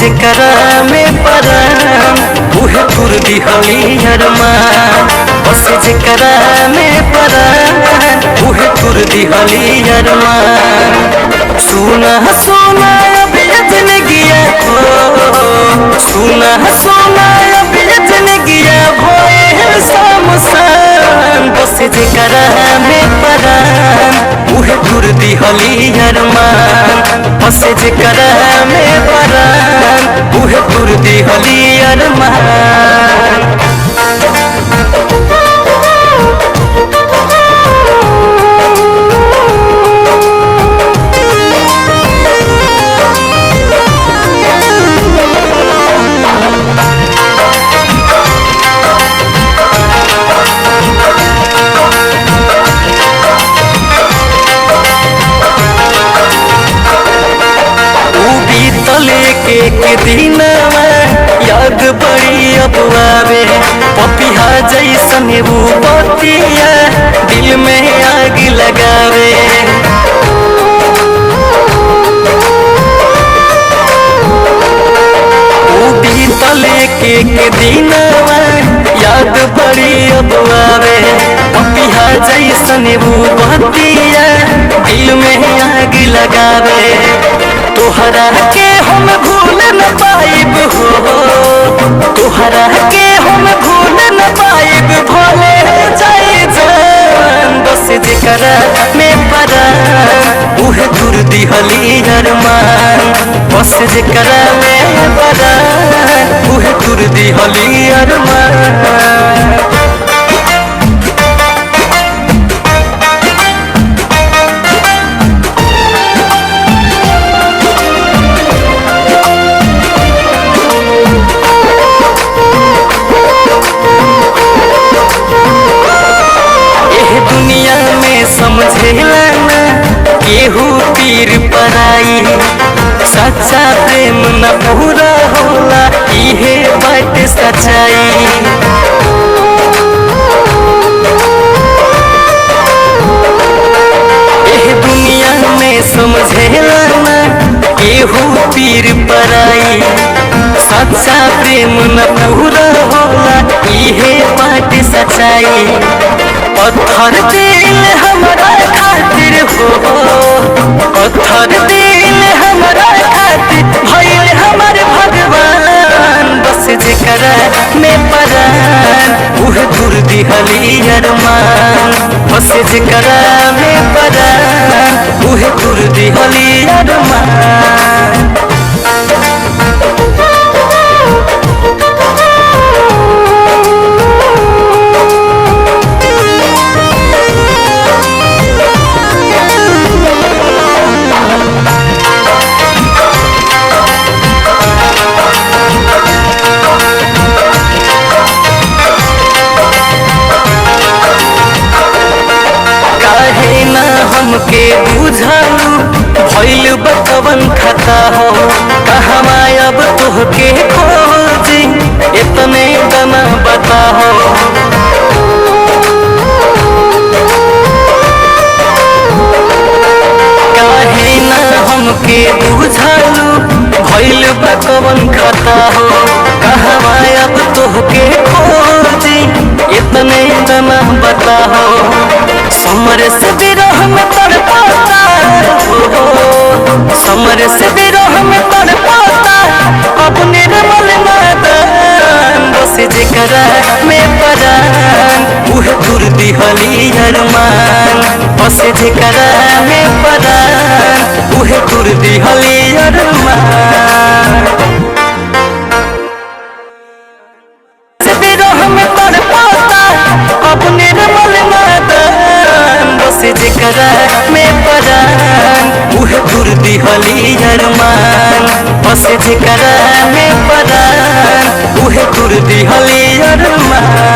जेकरा में परान उहे तुर दिहली अरमान। बस जेकरा में परान उहे तुर दिहली अरमान। सुना सुना अब जिंदगिया हो, सुना सुना अब जिंदगिया भोए शमशान। बस जेकरा में परान उहे तुर दिहली अरमान। बस जेकरा में परान उहे तुर दिहली अरमान। के दिनवा याद बड़ी अब आवे। पपिहा जैसन वो बतिया दिल में आग लगावे। बीतले के दिनवा याद बड़ी अब आवे। पपिहा जैसन वो बतिया दिल में आग लगावे। तोहरा के हम भूल न पाइब हो, तोहरा के हम भूल न पाइब भोले जाए जान। बस जेकरा में परान उहे तुर दिहली अरमान। बस जेकरा में परान उहे तुर दिहली अरमान। समझेला ना केहू पीर पराई। सच्चा प्रेम न पूरा होला इहे बात सच्चाई। एह दुनिया में समझेला ना केहू पीर पराई। सच्चा प्रेम न पूरा होला इहे बात सच्चाई। पत्थर दिल हमारा खातिर हो, पत्थर दिल हमारा खातिर भइल हमार भगवान। बस जेकरा में परान उहे तुर दिहली अरमान। बस जेकरा में परान उहे तुर दिहली अरमान। हमके बुझालू भइल बकवन खता हो। कहवा अब तोहके खोजी इतने दना बता हो। काहे ना हमके बुझालू भइल बकवन खता हो। कहवा अब तोहके खोजी इतने दना बता हो। समर से विरह में तड़पाता हो, समर से विरह में तड़पाता अब निर्मल नादान। बस जेकरा में परान उहे तुर दिहली अरमान। बस जेकरा में परान उहे तुर दिहली अरमान। विरह में तड़पाता अब निर्मल नादान। बस जेकरा में परान उहे तुर दिहली अरमान। बस जेकरा में परान उहे तुर दिहली अरमान।